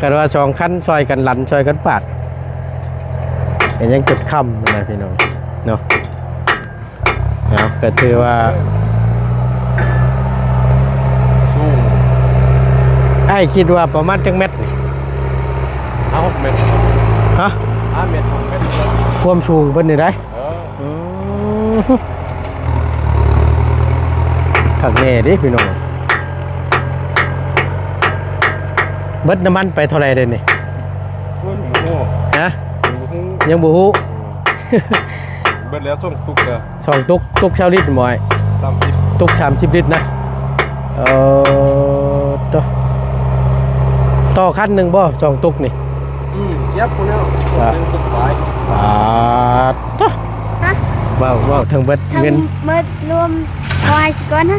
กันว่าสองคันซอยกันลันซอยกันปาดยังจุดค่ำนะพี่น้องเนาะก็ถือว่าไอ้คิดว่าประมาณจังเม็ดนี่6 เมตรฮะ5 เมตร6 เมตรความสูงเพิ่นนี่ได้ขักแน่ดิพี่น้องเบิดน้ำมันไปเท่าไรเลยนี่ฮะยังบูฮู้เบิดแล้ว2 ตุกเลย2 ตุกชาวลิตรหมอย30ตุก30 ลิตรนะต่อคันหนึ่งบ่2 ตุกนี่ยับคนแล้ว1 ตุกไปว้าวทั้งเบิดเงินเบิดรวมวายสิก่อนนะ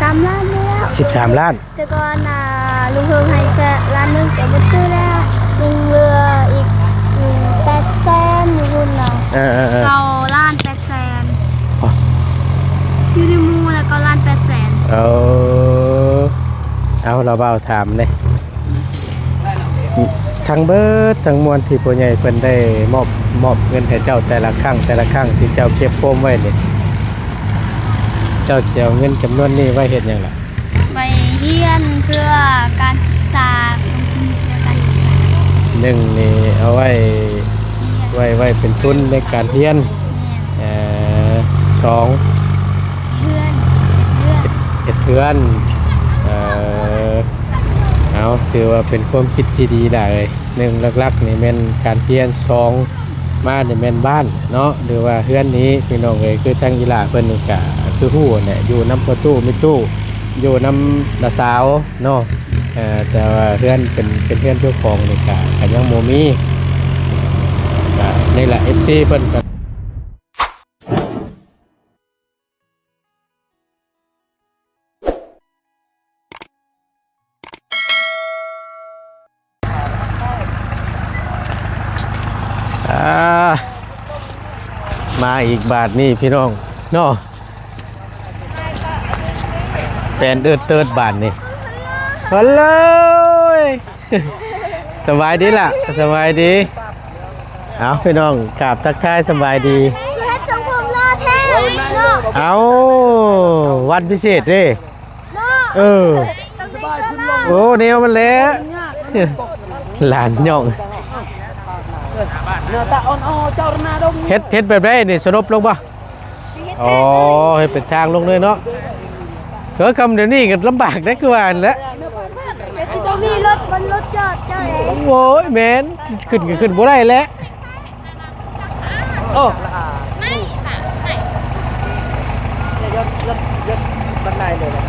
13 ล้านแล้ว13 ล้านแต่ก่อนลุงเฮิงให้แค่ล้านนึงแต่บ่ซื้อแล้วยังเหลืออีก800,000อยู่พุ่นน่ะ9 ล้าน 800,000อยู่ในหมู่แล้ว9 ล้าน 800,000เอาเราเบาถามเลยทั้งเบิดทั้งมวลที่ผู้ใหญ่เพิ่นได้มอบเงินให้เจ้าแต่ละครั้งที่เจ้าเก็บโปมไว้นี่เจ้าเสียเงินจำนวนนี้ไว้เฮ็ดหยังล่ะไปเรียนเพื่อการศึกษา1นี่เอาไว้เป็นทุนในการเรียน2เฮ็ดเพื่อนเอาถือว่าเป็นความคิดที่ดีได้เลย1หลักๆนี่แม่นการเรียน2มาเนี่ยแม่นบ้านเนาะหรือว่าเฮือนนี้พี่น้องเอ้ยคือทางอีหล่าเพิ่นนี่ก็คือฮู้เนี่ยอยู่นำประตูมิตู้อยู่นำน้าสาวเนาะแต่ว่าเฮือนเป็นเฮือนเจ้าของนี่ก็ยังบ่มีก็นี่แหละ FC เพิ่นก็มาอีกบาทนี่พี่น้องเนาะเป็นเติร์ดบาทนี่ฮัลโหลสบายดีล่ะสบายดีเอาพี่น้องกราบทักทายสบายดีเอาวันพิเศษดิโอ้เนียวมันแล้วหลานย่องเฮ็ดแบบไรนี่สรุปลงป่ะอ๋อเฮ็ดเป็นทางลงเลยเนาะคำเดี๋ยวนี้ก็ลำบากได้คือว่าแล้วจะมีรถจอดโอ้ยแมนขึ้นบ่ได้แล้วโอ้ไม่ยดบันไดเลยนะ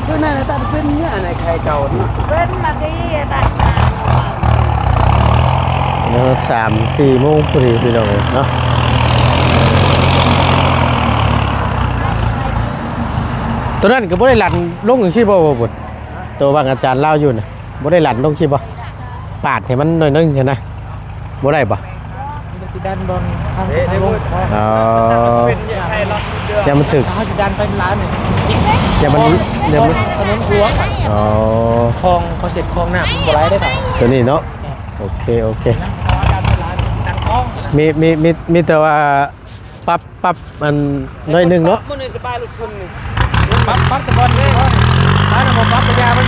คือนั่นน่ะตัดเป็นเนี่ยไหนใครเจ้าเป็นมาดีตัด3-4 โมงพอดีพี่น้องเนาะตัวนั้นก็บ่ได้หลั่นลงอย่างที่บ่บ่ตัวบางอาจารย์เล่าอยู่น่ะบ่ได้หลั่นลงที่บ่ปาดให้มันหน่อยนึงเห็นนะบ่ได้บ่สิดันบนทางวงอย่ามันถึกสิดันไปร้านนี่อย่ามันถนนหัวคลองเขาเสร็จคลองน้ำบ่ไหลได้ป่ะตัวนี้เนาะโอเคมีแต่ว่าปั๊บมันน้อยนึงเนาะมื้อนี้สบายลูกคุณนี่ปั๊บตะบอนนี่ร้านน่ะบ่ปั๊บยามัน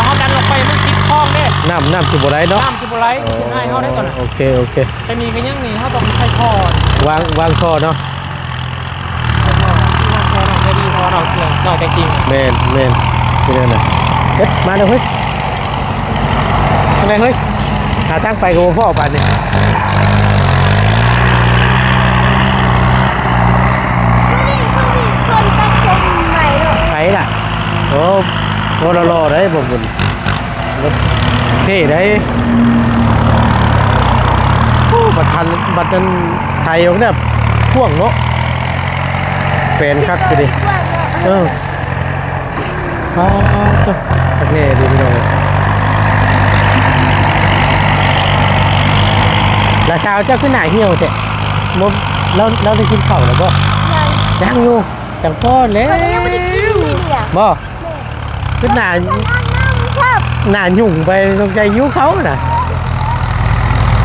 เฮาดันลงไปมันติดคลองเด้น้ำสิบ่ไหลเนาะน้ำสิบ่ไหลสิให้เฮาได้ก่อนโอเคแต่นี่ก็ยังนี่เฮาต้องใช้ท่อวางท่อเนาะท่อเนาะไม่ดีท่อเนาะเครื่องเนาะแต่จริงแม่นนี่นั่นน่ะเฮ็ดมาเด้อเฮ้ยทางไหนเฮ้ยหาทางไปกับพ่อป่านนี่ไปล่ะโอ้รอได้บ่บุญรถเท่ได้โอ้บัดนั้นไทยเอาเนี่ยพ่วงเนาะเป็นคักไปดิสักแน่ดีพี่น้องแล้วเช้าเจ้าขึ้นหน้าเหี่ยวเถอะเราได้กินข้าวแล้วก็ยังอยู่จังพ่อแล้วบ่ คือหน้า ชอบ หน้ายุ่งไปสงใจยุเขาน่ะ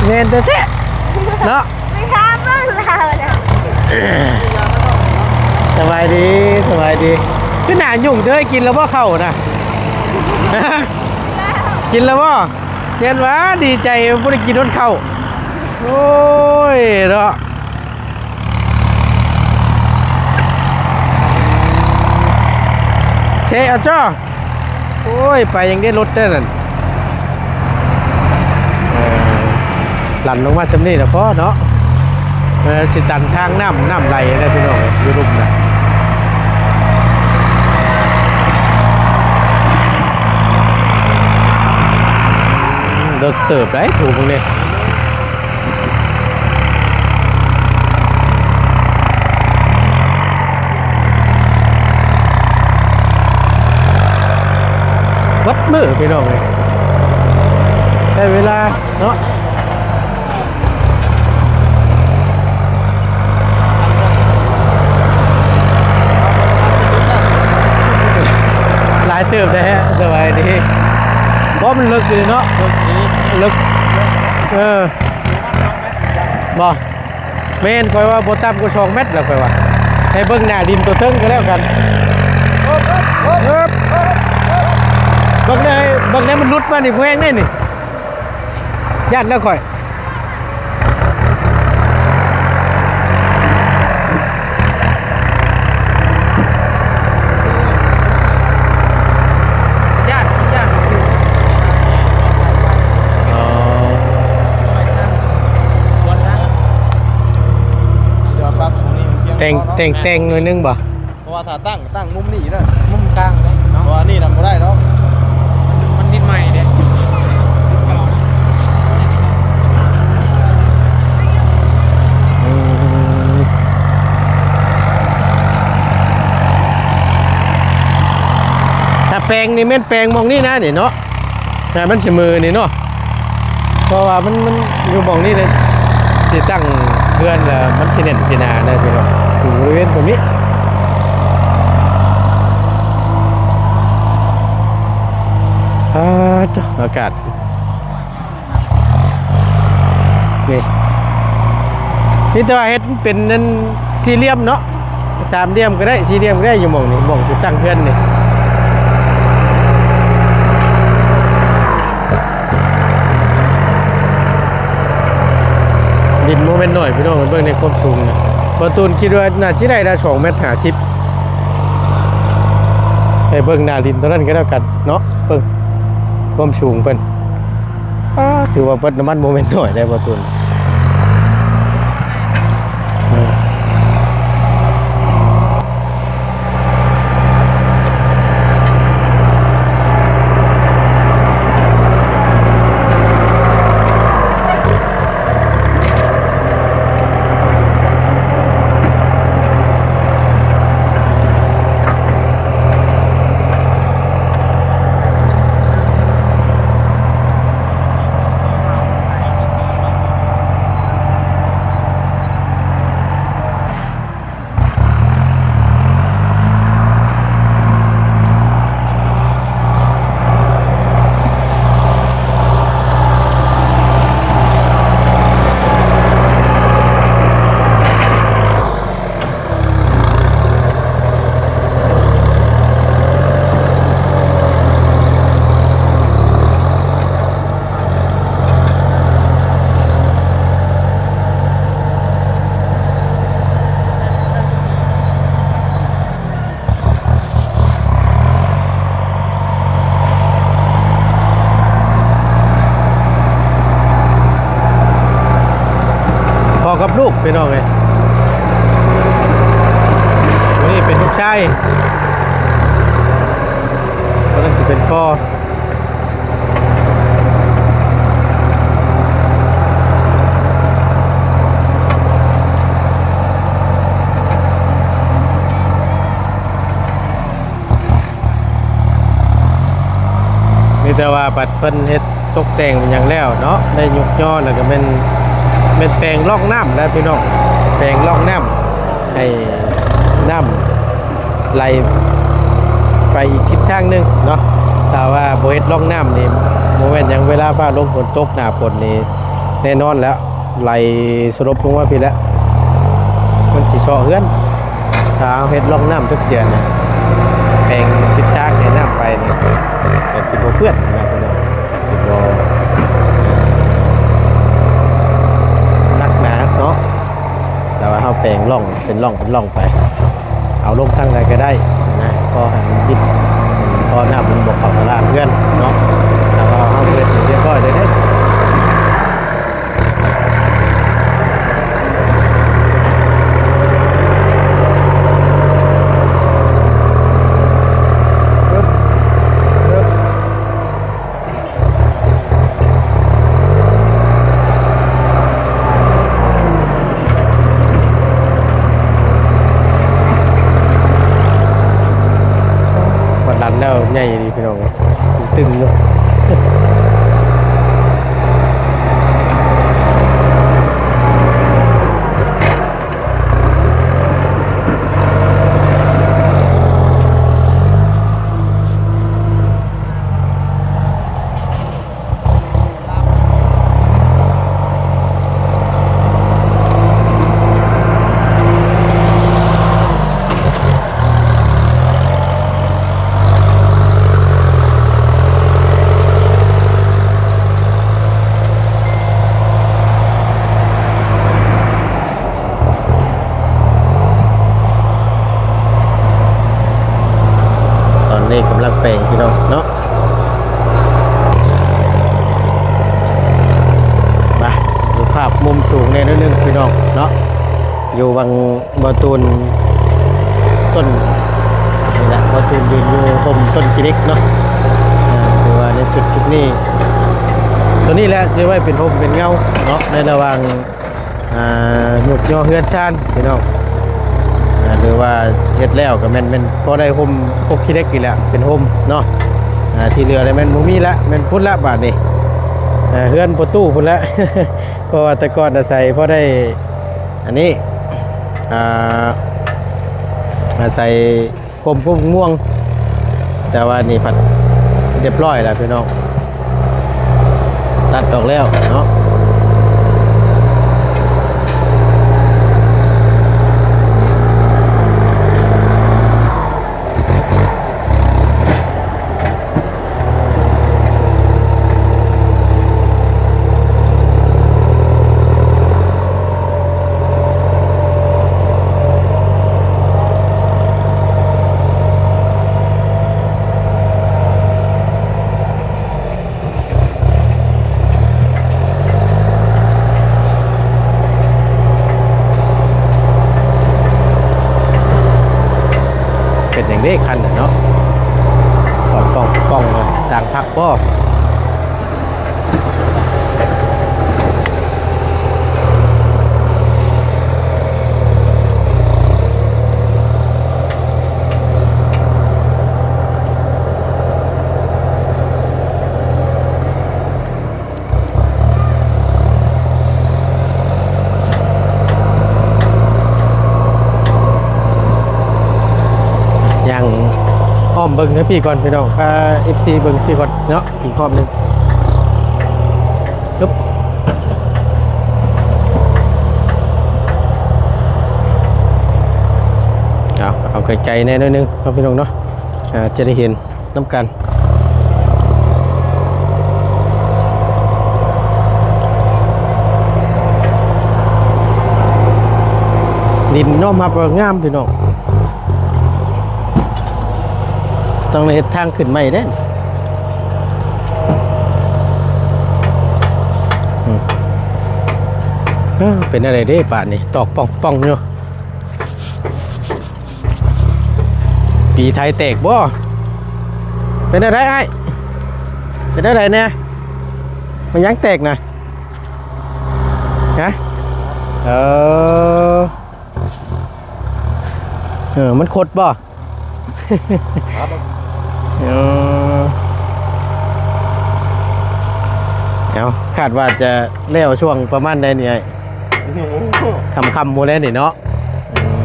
เงินแท้ๆเนาะ ไม่ชอบบ้างเราเนี่ย สบายดีสบายดีคือหน้ายุ่งเธอกินแล้วบ่เข้าน่ะ กินแล้วบ่เย็นว่าดีใจบ่ได้กินรถเข้าโอ้ยเนาะเชเอาจ้อโอ้ยไปยังได้รถได้นั่นหลั่นลงมาจำนี่นะพ่อเนาะสิตันทางน้ำไหลนะพี่น้องอยู่รุ่มนะเลิกเติบได้ถูกมึงเนี่ยวัดมือพี่น้องเลยได้เวลาเนาะหลายเติบได้ฮะสบายดีเพราะมันลึกอยู่เนาะลึกบ่เมนคอยว่าโบตัมก็2 เมตรแล้วคอยว่าให้เบิ่งหน้าดินตัวเทิงก็แล้วกันเบิ่งได้มันรุดมานี่แพงแน่นี่ยัดแล้วคอยแต่งหน่อยนึงบ่ เพราะว่าถ้าตั้งมุมนี้นะ มุมกลางเลย เพ เนาะ ราะว่านี่นำบ่ได้เนาะ มันนิดใหม่เด้เก่าถ้าแปลงนี่แม่นแปลงมองนี่นะนี่เนาะแต่มันสิมือนี่เนาะเพราะว่ามันอยู่มองนี่เลยสิตั้งเพื่อนมันสิเน่นสินาได้พี่น้องอยู่บริเวณตรงนี้อากาศนี่แต่ว่าเฮ็ดเป็นนั่นสี่เหลี่ยมเนาะ3 เหลี่ยมก็ได้4 เหลี่ยมก็ได้อยู่หม่องนี้หม่องจุดตั้งเพื่อนนี่ดินโมเมนต์หน่อยพี่น้องเบิ่งในความสูงนะประตูนคิดว่าน่าสิได้ละ2.50 เมตรให้เบิ่งหน้าดินตัวนั้นก็แล้วกันเนาะเบิ่งความสูงเพิ่นถือว่าเปิดน้ำมันโมเมนต์หน่อยได้ประตูนพอกับลูกพี่น้องเลยวันนี้เป็นลูกชายวันนั้นจะเป็นพ่อมีแต่ว่าปัดเพิ่นเฮ็ดตกแต่งเป็นอย่างแล้วเนาะได้ยกย่อแล้วก็เป็นแปลงล่องน้ำแล้วพี่น้องแปลงล่องน้ำให้น้ำไหล ไปอีกทิศทางหนึงเนาะแต่ว่าบ่เฮ็ดร่องน้ำนี่โมเมนต์ยังเวลาฟ้าลมฝนตกหน้าฝนนี่แน่นอนแล้วไหลสลบลงมาพี่แล้วมันสิเชาะเฮือนถ้าเอาเฮ็ดร่องน้ำทุกเดือนน่ะแปลงทิศทางในน้ำไปนี่ก็สิบ่เปื้อนนะพี่น้องสิบ่นักหนาเนาะแต่ว่าเฮาแปลงร่องเป็นร่องไปเอาลงทางใดก็ได้นะพอให้มันจิตพอน้ำมันบ่เข้าตลาดเพื่อนเนาะแต่ว่าเฮาเฮ็ดให้เรียบร้อยได้เด้ดันแล้วใหญ่ดีพี่น้องตึงอยู่นี่กำลังแปลงพี่น้องเนาะมาดูภาพมุมสูงในนิดนึงพี่น้องเนาะอยู่บางบอตูนต้นนี่แหละบอตูนยืนอยู่ห่มต้นกิริกเนาะคือว่าในจุดนี้ตัวนี้แหละซื้อไว้เป็นห่มเป็นเงาเนาะในระหว่างหนุดย่อเฮือนชานพี่น้องหรือว่าเฮ็ดแล้วก็แม่นพอได้ห่มพวกขี้เล็กนี่แหละเป็นห่มเนาะที่เหลือได้แม่นบ่มีละแม่นพุ่นละบาดนี้เฮือนประตูพุ่นละ เพราะว่าแต่ก่อนอาศัยพอได้อันนี้อาศัยห่มพวกม่วงแต่ว่านี่ผัดเรียบร้อยแล้วพี่น้องตัดออกแล้วเนาะเป็นอย่างนี้คันเนาะสอดกล้องเลยต่างพักก็อ้อมเบิ้งให้พี่ก่อนพี่น้องFC เบิ้งพี่ก่อนเนาะอีกรอบนึงปึ๊บเอาไกลๆแน่นิดนึงครับพี่น้องเนาะจะได้เห็นน้ำกันดินน้อมมางามพี่น้องต้องเฮ็ดทางขึ้นใหม่เด้เป็นอะไรเด้ป่านนี้ตอกป่องอยู่ปีไทยแตกบ่เป็นอะไรไอ้เป็นอะไรเนี่ยมันยังแตกนะฮะมันขดบ่เอาคาดว่าจะเลี้ยวช่วงประมาณใดเนี่ยคำโมเลนนี่เนาะ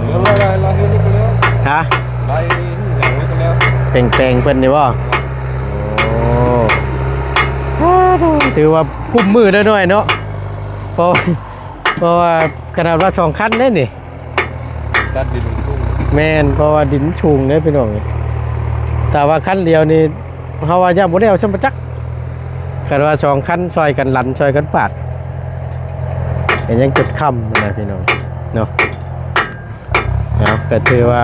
เราเฮ็ดนี่ก็แล้ว ฮะ ได้หลังนี่ก็แล้ว เป่งๆเพิ่นนี่บ่โอ้ถือว่ากุมมือได้หน่อยเนาะเพราะว่าขนาดว่า2คันเด้นี่ ดัดดินทุ่ง แม่นเพราะว่าดินชุงเด้พี่น้องแต่ว่าคันเดียวนี่เฮาว่าย่าบ่ได้เอาซำประจักขนาดว่า2คันซอยกันลันซอยกันปาดก็ยังจุดค่ำนะพี่น้องเนาะครับก็ถือว่า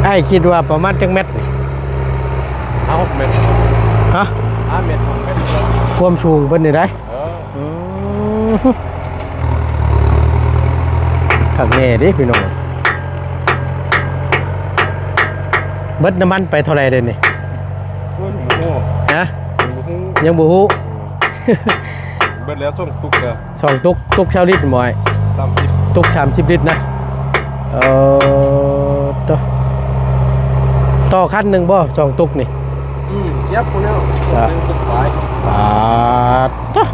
ไอ้คิดว่าประมาณจังเม็ดนี่ 5 เมตร ฮะ 5 เมตร6 เมตร ความสูงเพิ่นนี่ได้ ขักแน่ดิพี่น้องเบิดน้ำมันไปเท่าไรเด้นี่ ฮะยังบ่ฮู้ เบิดแล้วส่งตุกเด้อ สองตุกชาวลิตรบ่อย 30 ตุก30ลิตรนะต่อคันหนึงบ่สองตุกนี่ ยับคนแล้ว1ตุกไป ปาดตะ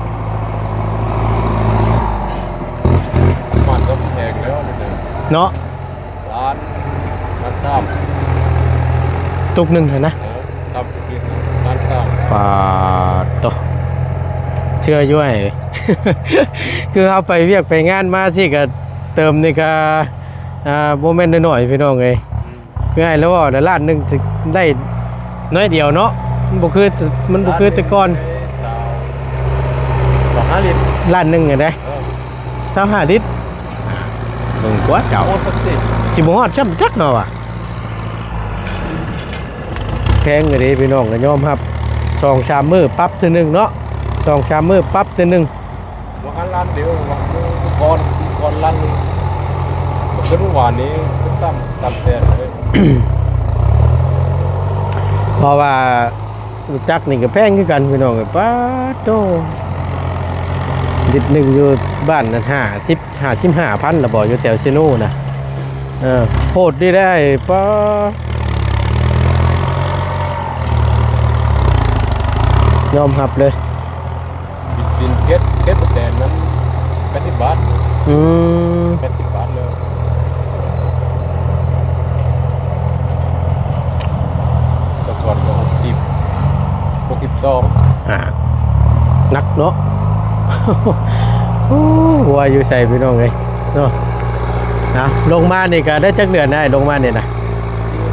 มันก็แพงแล้วนี่ เนาะ ล้านตาม ตุกหนึงเห็นนะ ตามกินล้านตาม ปาดตะเชื่ออยู่ไอ้ คือเอาไปเวียกไปงานมาสิก็เติมนี่ก็โมเมนต์น้อยๆพี่น้องเอ้ยคือไอ้แล้วว่าแต่ล้านหนึงสิได้น้อยเดียวเนาะมันบ่คือแต่ก่อน 5 ลิตร ล้านหนึงไงได้25ลิตรเบิ่งกว่าเจ้า โอ้สักสิ สิบ่ฮอดซ้ำจักเนาะว่ะแพงก็ดีพี่น้องก็ยอมรับ2-3มื้อปรับเทื่อนึงเนาะ2-3มื้อปรับเทื่อนึง ว่าหันล้านเดียวว่าก่อนล้านนึงขึ้นหวานนี้ขึ้นต่ำแสนเลย เพราะว่ารู้จักนี่ก็แพงคือกันพี่น้องก็ป๊าดโตลิตรหนึงอยู่บ้านนั้น55,000ละบ่อยู่แถวซิโนน่ะโหดดีได้ป๊ายอมรับเลย บินเก็ตแต่นั้น80 บาท 80 บาทเลยแต่ก่อนก็62 นักเนาะ หัวอยู่ใส่พี่น้องเลยเนาะนะลงมานี่ก็ได้จักเดือนได้ลงมานี่นะ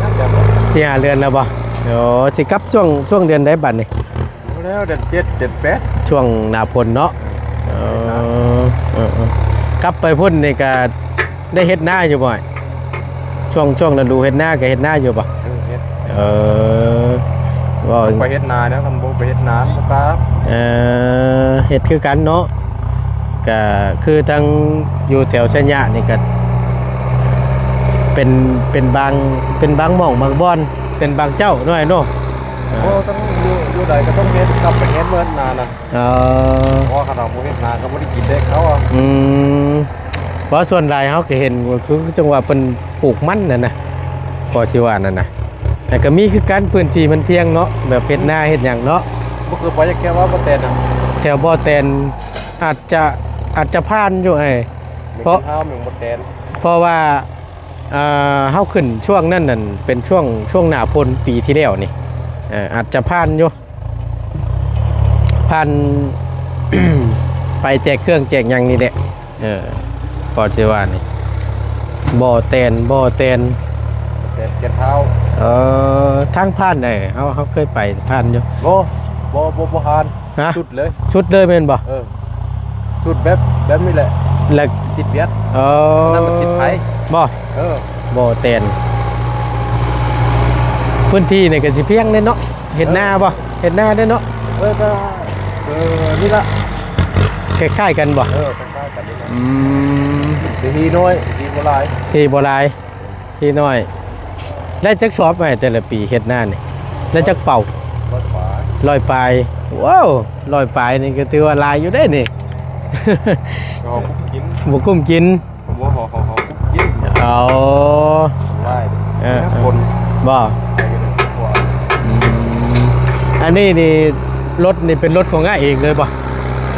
น่าจะ 4-5เดือนแล้วบ่โอ้สิกลับช่วงเดือนได้บัดนี่ แล้วเดือน7 เดือน8 ช่วงหน้าฝนเนาะกลับไปพุ่นนี่ก็ได้เฮ็ดหน้าอยู่บ่อยช่วงฤดูเฮ็ดหน้าก็เฮ็ดหน้าอยู่บ่ เฮ็ด ว่า ไปเฮ็ดนาแล้วกันบ่ไปเฮ็ดนาครับ เฮ็ดคือกันเนาะก็คือทางอยู่แถวชัญญะนี่ก็เป็นบางหม่องบางบ่อนเป็นบางเจ้าน้อยเนาะ โอ้ต้องอยู่ใดก็ต้องเฮ็ดกลับไปเฮ็ดเมื่อนาน่ะเพราะขนาดบ่เฮ็ดนาก็บ่ได้กินได้เขาอ่ะเพราะส่วนหลายเฮาก็เห็นว่าคือจังหวะเพิ่นปลูกมันน่ะนะพอสิว่านั่นน่ะแต่ก็มีคือกันพื้นที่มันเพียงเนาะแบบเฮ็ดนาเฮ็ดหยังเนาะ บ่คือไปแค่ว่าบ่แตนน่ะ แถวบ่อแตนอาจจะผ่านอยู่ไอ้เพราะ ข้าวมึงบ่แตน เพราะว่าเฮาขึ้นช่วงนั้นนั่นเป็นช่วงหน้าฝนปีที่แล้วนี่อาจจะผ่านอยู่ผ่าน ไปแจกเครื่องแจกหยังนี่แหละพอสิว่านี่บ่อแตนแตนเก็บเท้าทางผ่านได้เขาเคยไปผ่านอยู่ บ่ผ่าน ฮะ สุดเลย ชุดเลยแม่นบ่ สุดแบบนี้แหละ แล้ว ติดเวียดนั่นมันติดไผ บ่บ่อแตนพื้นที่นี่ก็สิเพียงเด้เนาะเฮ็ดนาบ่เฮ็ดนาเด้เนาะ ก็นี่ละ คล้ายๆกันบ่ คล้ายๆกันนี่ละทีน้อยทีบ่หลาย ที่บ่หลายที่น้อยได้จักสอบไหมแต่ละปีเฮ็ดนานี่ได้จักเป่า บ่ขวา 100ปลายว้าว100ปลายนี่ก็ถือว่าหลายอยู่เด้นี่ หอมกิน บ่กุ้มกิน ผมว่าหอมกิน เอา ได้คน บ่อันนี้นี่รถนี่เป็นรถของง่าเองเลยบ่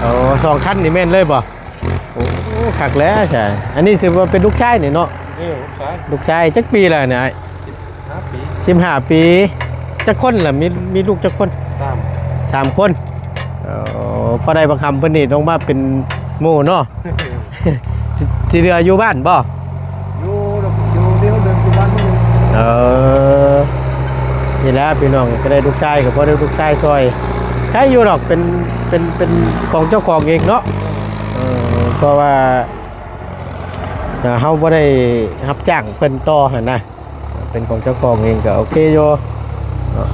2 คันนี่แม่นเลยบ่โอ้คักแล้วใช่อันนี้สิว่าเป็นลูกชายนี่เนาะ นี่ลูกชาย ลูกชายจักปีแล้วเนี่ย 5 ปี 15 ปีจักคนล่ะมีลูกจักคน 3 3 คนพอได้ประคำเพิ่นนี่ต้องมาเป็นหมู่เนาะ ที่เรืออยู่บ้านบ่ อยู่เดียวเดินอยู่บ้านนี่ เออนี่แหละพี่น้องก็ได้ลูกชายกับพ่อได้ลูกชายซอยใครอยู่หรอกเป็นของเจ้าของเองเนาะเพราะว่าเฮาบ่ได้รับจ้างเพิ่นต่อหั่นนะเป็นของเจ้าของเองก็โอเคอยู่เนาะ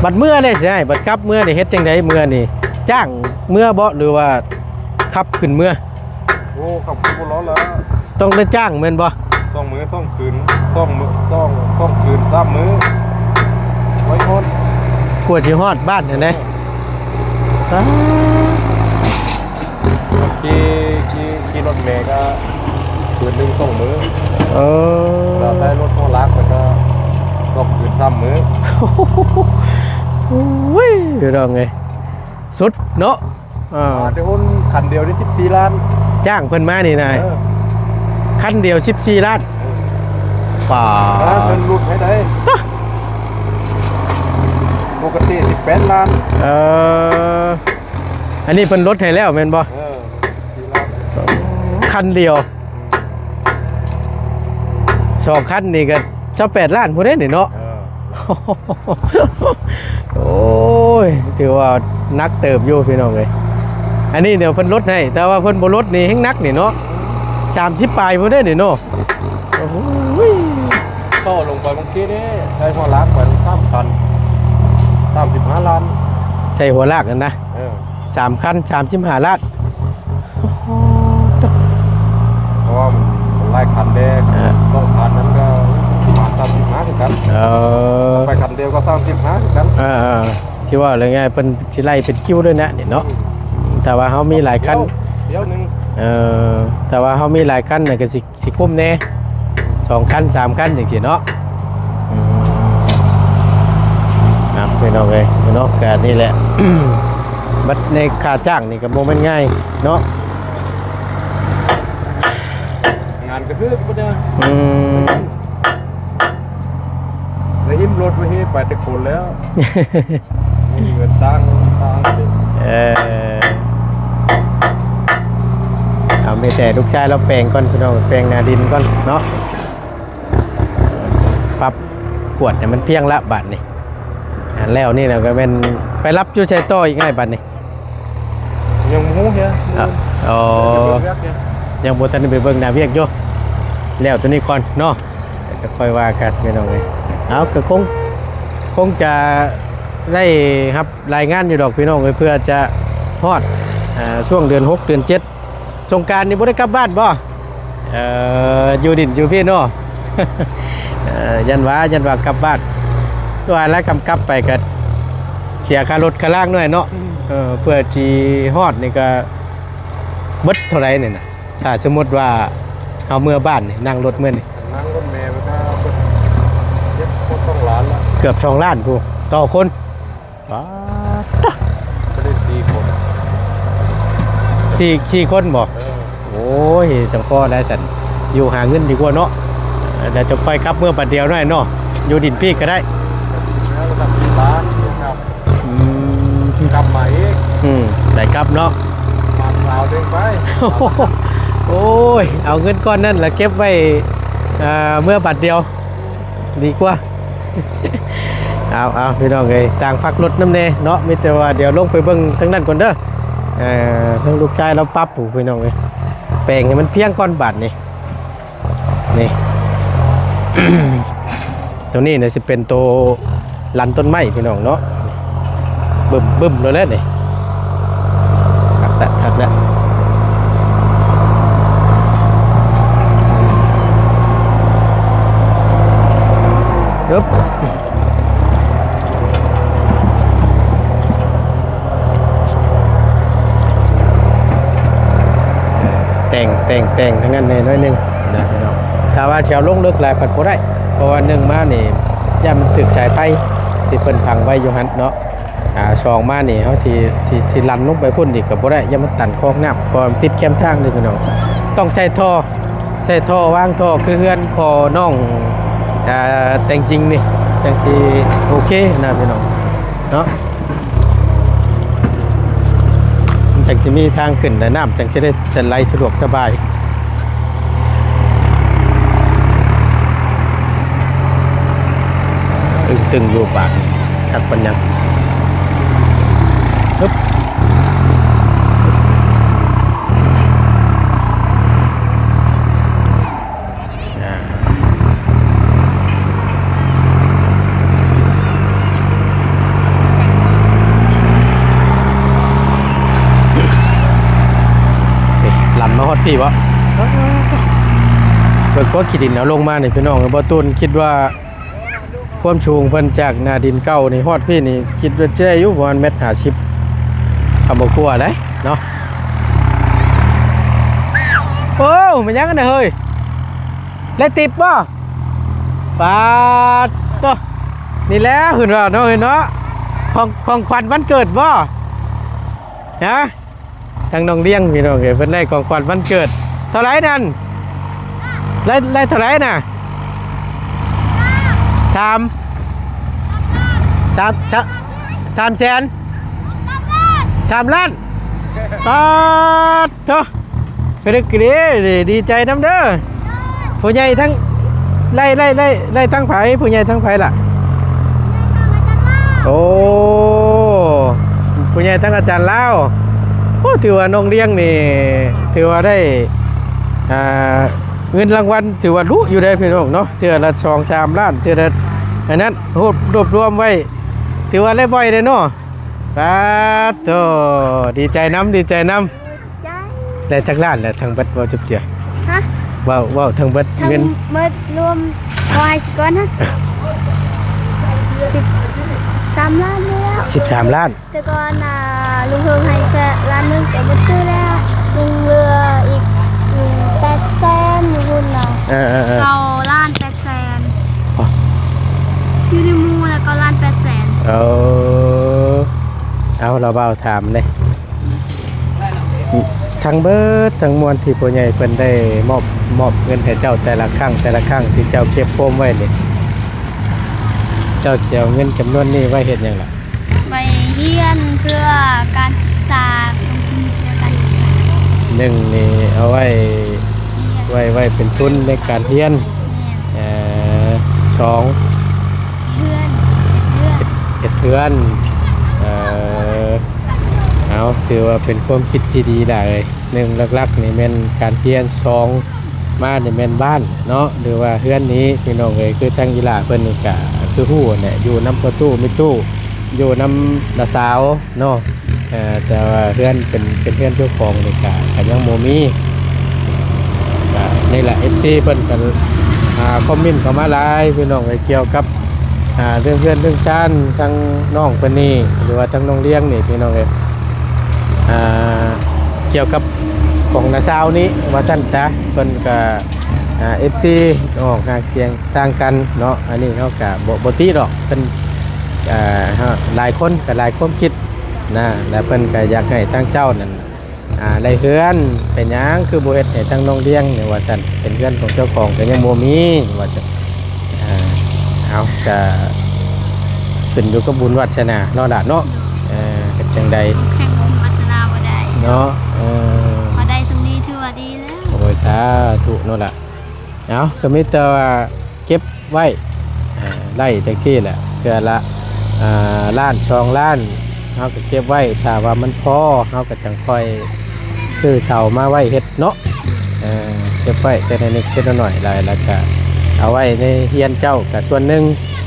บัดเมื่อได้สิให้บัดกลับเมื่อนี่เฮ็ดจังได๋เมื่อนี่จ้างเมื่อบ่หรือว่าขับขึ้นเมื่อ โอ้ขับกูร้อนแล้ว ต้องได้จ้างแม่นบ่ 2 มื้อ2 คืน2 มื้อ2คืน3 มื้อไว้คน กว่าสิฮอดบ้านหั่นเด้ ขี่รถเมล์ก็คืนหนึ่ง2 มื้อ เออ เราใช้รถพ่อรักมันก็2 คืน3 มื้อ อุ้ยเดี๋ยวไงสุดเนาะ เดี๋ยวคันเดียวนี่14 ล้าน จ้างเพิ่นมานี่นาย เออ คันเดียว14 ล้านป่า แล้วเงินรุดให้ได้ปกติ18 ล้าน เอออันนี้เพิ่นลดให้แล้วแม่นบ่ 4 ล้าน คันเดียวสองคันนี่ก็28 ล้านพุ่นเด้นี่เนาะ โอ้ยถือว่านักเติบอยู่พี่น้องเอ้ยอันนี้เดี๋ยวเพิ่นลดให้แต่ว่าเพิ่นบ่ลดนี่แฮงนักนี่เนาะ30ปลายพุ่นเด้นี่เนาะโอ้โห ต่อลงไปเมื่อกี้นี่ใช้พ่อรักมัน35 ล้าน ใส่หัวลากกันนะ 3 คัน35 ล้าน เพราะว่ามันไล่คันแดงต้องคันนั้นก็ประมาณ35คือกัน ไปคันเดียวก็35คือกัน ชื่อว่าอะไรไงเป็นชิไลเป็นคิวด้วยนะเนี่ยเนาะแต่ว่าเขามีหลายคัน เดี๋ยวนึง แต่ว่าเขามีหลายคันเนี่ยก็สิคุ้มแน่2 คัน 3 คันอย่างสิเนาะไปน้องเลยเนาะการนี่แหละ บัดในค่าจ้างนี่ก็บ่แม่นง่ายเนาะ งานก็คือบ่ได้ ได้หิมรถไว้ให้ไปแต่คนแล้วมีเงินตั้งเอาไม่แต่ลูกชายเราแปลงก่อนพี่น้องแปลงนาดินก่อนเนาะปรับขวดเนี่ยมันเพียงละบาทนี่แล้วนี่เราก็เป็นไปรับจูชัยต่ออีกไงบาทนี่ ยังหูเฮีย ยังบ่ทันไปเบิ่งหน้าเวียกอยู่แล้วตัวนี้ก่อนเนาะจะค่อยว่ากันพี่น้องเอ้ยเอาก็คงจะได้ครับรายงานอยู่ดอกพี่น้องเพื่อจะฮอดช่วงเดือน6เดือน7สงกรานต์นี่บ่ได้กลับบ้านบ่อยู่ดินอยู่พี่เนาะ ยันว่ากลับบ้านตัวแล้วกลับไปก็เสียค่ารถค่าล่างหน่อยเนาะเพื่อที่ฮอดนี่ก็เบิดเท่าไหร่นี่น่ะถ้าสมมุติว่าเอาเมื่อบ้านนี่นั่งรถเมื่อนี่ นั่งรถเมล์มันก็เย็บก็ต้องล้านละ เกือบ2 ล้านผู้ต่อคนป๊าด ไม่ได้4 คน 4 คนบ่โอ้ยจังพ่อได้สันอยู่หาเงินดีกว่าเนาะเดี๋ยวจะค่อยกลับเมื่อปัดเดียวหน่อยเนาะอยู่ดินพี่ก็ได้ แล้วก็10 ล้านครับกลับมาอีก ได้กลับเนาะ มาเปล่าเด้งไป โอ้ยเอาเงินก้อนนั่นแล้วเก็บไว้เมื่อปัดเดียวดีกว่า เอาพี่น้องเอ้ยต่างพักรถน้ำเนเนาะมีแต่ว่าเดี๋ยวลงไปเบิ่งทั้งนั้นก่อนเด้อทั้งลูกชายเราปรับผู้พี่น้องเอ้ยแปลงให้มันเพียงก้อนบาทนี่นี่ ตัวนี้เนี่ยสิเป็นตัวลันต้นไม้พี่น้องเนาะบึ้มเลยนี่ทักแล้วปึ๊บแต่งทั้งนั้นเลยน้อยหนึงนะพี่น้องถ้าว่าแถวลงเลิกหลายปัดบ่ได้เพราะว่า1มานี่ย่ามันตึกสายไฟที่เพิ่นพังไว้อยู่หั่นเนาะ2มานี่เฮาสิลันลงไปพุ่นอีกก็บ่ได้ย่ามันตันคลองน้ำเพราะมันติดแคมทางนี่พี่น้องต้องใส่ท่อ ใส่ท่อวางท่อคือเฮือนพอน้องแต่งจริงนี่จังสิโอเคนะพี่น้องเนาะจังสิมีทางขึ้นและน้ำจังสิได้จะไหลสะดวกสบายตึงอยู่ปากทักปัญญังปึ๊บลำมาฮอดพี่วะเปิดก็ขีดินเอาลงมาเนี่ยพี่น้องบ่ตูนคิดว่าความสูงเพิ่นจากหน้าดินเก่านี่ฮอดพี่นี่คิดว่าจะได้อยู่ประมาณ1.50 คำบ่กลัวได้เนาะโอ้มันยังกันเฮ้ยได้ติบบ่ปาดตัวนี่แหละคุณว่าเนาะเนาะของขวัญวันเกิดบ่ฮะทางน้องเลี้ยงพี่น้องเพิ่นได้ของขวัญวันเกิดเท่าไหร่นั่นได้เท่าไหร่น่ะ3 แสน3 ล้านปาดโธ่ไปดึกดีใจน้ำเด้อผู้ใหญ่ทั้งไล่ทั้งไผผู้ใหญ่ทั้งไผล่ะโอ้ผู้ใหญ่ทั้งอาจารย์ลาวโอ้ถือว่าน้องเลี้ยงนี่ถือว่าได้เงินรางวัลถือว่ารู้อยู่ได้พี่น้องเนาะเทื่อละ2-3 ล้านเทื่อละอันนั้นรวบรวมไว้ถือว่าได้บ่อยเลยเนาะปาดโธ่ดีใจน้ำได้ทั้งล้านและทั้งเบิดบ่จุบเจือฮะว้าวทั้งเบิดเงินเบิดรวมวายสิก่อนฮะ13 ล้านแล้ว13 ล้านแต่ก่อนลุงเฮิงให้แค่ล้านนึงแต่บ่ซื้อแล้วยังเหลืออีก8 แสนอยู่พุ่นน่ะ9 ล้าน 8 แสนอยู่ในหมู่แล้ว9 ล้าน 8 แสนเอาเราเบาถามเลยทั้งเบิดทั้งมวลที่ผู้ใหญ่เพิ่นได้มอบเงินให้เจ้าแต่ละครั้งที่เจ้าเก็บโปมไว้นี่เจ้าเสียเงินจำนวนนี้ไว้เฮ็ดหยังล่ะไปเรียนเพื่อการศึกษาลงทุนเพื่อการศึกษา1นี่เอาไว้เป็นทุนในการเรียน2เฮ็ดเพื่อนเอาถือว่าเป็นความคิดที่ดีได้เลย1หลักๆนี่แม่นการเรียน2มานี่แม่นบ้านเนาะหรือว่าเฮือนนี้พี่น้องเอ้ยคือทางอีหล่าเพิ่นนี่ก็คือฮู้เนี่ยอยู่นำประตูมิตู้อยู่นำละสาวเนาะแต่ว่าเฮือนเป็นเฮือนเจ้าของนี่ก็ยังบ่มีนี่แหละ FC เพิ่นก็คอมเมนต์เข้ามาหลายพี่น้องเกี่ยวกับเรื่องเพื่อนเรื่องซ่านทั้งน้องเพิ่นนี่หรือว่าทั้งน้องเลี้ยงนี่พี่น้องเกี่ยวกับของนาซาวนี้ว่าซั่นซะเพิ่นก็FC ออกเสียงต่างกันเนาะอันนี้เฮาก็บ่ติดอกเพิ่นหลายคนก็หลายความคิดนะแล้วเพิ่นก็อยากให้ทั้งเจ้านั่นไล่เฮือนเป็นหยังคือบ่เฮ็ดให้ทั้งน้องเลี้ยงนี่ว่าซั่นเป็นเฮือนของเจ้าของก็ยังบ่มีว่าซั่นเอาจะขึ้นอยู่กับบุญวัฒนาเนาะล่ะเนาะเฮ็ดจังใดแข่งบุญวัฒนาบ่ได้เนาะบ่ได้สำนี้ถือว่าดีแล้วโอ้ยสาธุเนาะล่ะเอาก็มีแต่ว่าเก็บไว้ไล่จังซี่แหละเทื่อละล้าน2 ล้านเฮาก็เก็บไว้ถ้าว่ามันพอเฮาก็จังค่อยซื้อเสามาไว้เฮ็ดเนาะเก็บไว้แต่นิดๆหน่อยๆแล้วก็เอาไว้ในเฮียนเจ้าก็ส่วนนึง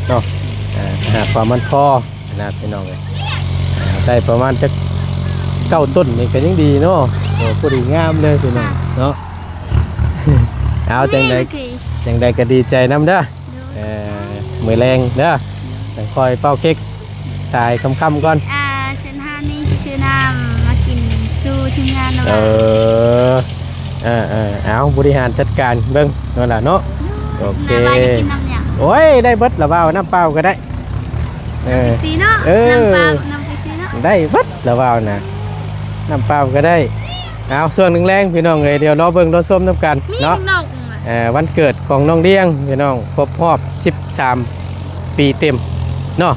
เนาะหากว่ามันพอนะพี่น้องได้ประมาณจัก9 ต้นนี่ก็ยังดีเนาะโอ้ผู้ดีงามเลยพี่น้องเนาะเอาจังใดก็ดีใจนำเด้อมื้อแรงเด้อต้องคอยเป่าเค้กตายค่ำๆก่อนเส้นทางนี้ชื่อน้ำมากินสู่ทีมงานเนาะเอาบริหารจัดการเบิ่งนั่นล่ะเนาะโอเคโอ้ยได้เบิดละเปล่าน้ำเปล่าก็ได้สีเนาะน้ำเปล่าน้ำสีเนาะได้เบิดละเปล่านะน้ำเปล่าก็ได้เอาส่วนหนึ่งแรงพี่น้องเดี๋ยวรอเบิ่งรอส้มน้ำกันเนาะ วันเกิดของน้องเลี้ยงพี่น้องครบรอบ13 ปีเต็มเนาะ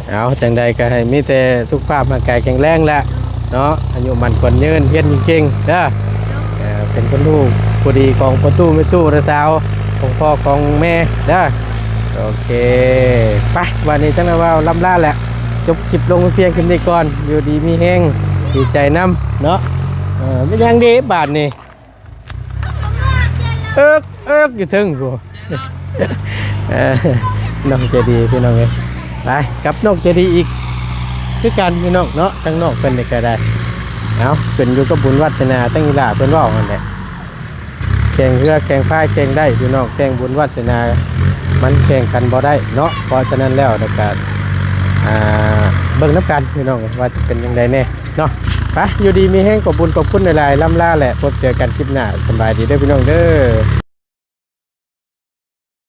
เอาจังใดก็ให้มีแต่สุขภาพร่างกายแข็งแรงแหละเนาะอายุมันคนยืนเฮียนเก่งๆเด้อเป็นคนลูกผู้ดีของพ่อตู้แม่ตู้ระสาวของพ่อของแม่เด้อโอเคไปวันนี้ตั้งแต่ว่าลำลาแหละจบคลิปลงเพียงขึ้นนี้ก่อนอยู่ดีมีแห้งดีใจน้ำเนาะไม่ยังดีบาทนี่เอิกอยู่ถึงกู น้องเจดีพี่น้องเลยไปกับน้องเจดีอีกคือกันพี่น้องเนาะทั้งนอกเป็นได้ก็ได้เอาเป็นอยู่กับบุญวัฒนาตั้งอีหล่าเป็นว่ากันแหละแข่งเรือแข่งพายแข่งได้พี่น้องแข่งบุญวัฒนามันแข่งกันบ่ได้เนาะเพราะฉะนั้นแล้วในการเบิ่งน้ำกันพี่น้องว่าจะเป็นยังไงแน่เนาะไปอยู่ดีมีแห้งขอบบุญขอบคุณหลายๆล่ำล่าแหละพบเจอกันคลิปหน้าสบายดีเด้อพี่น้องเด้อ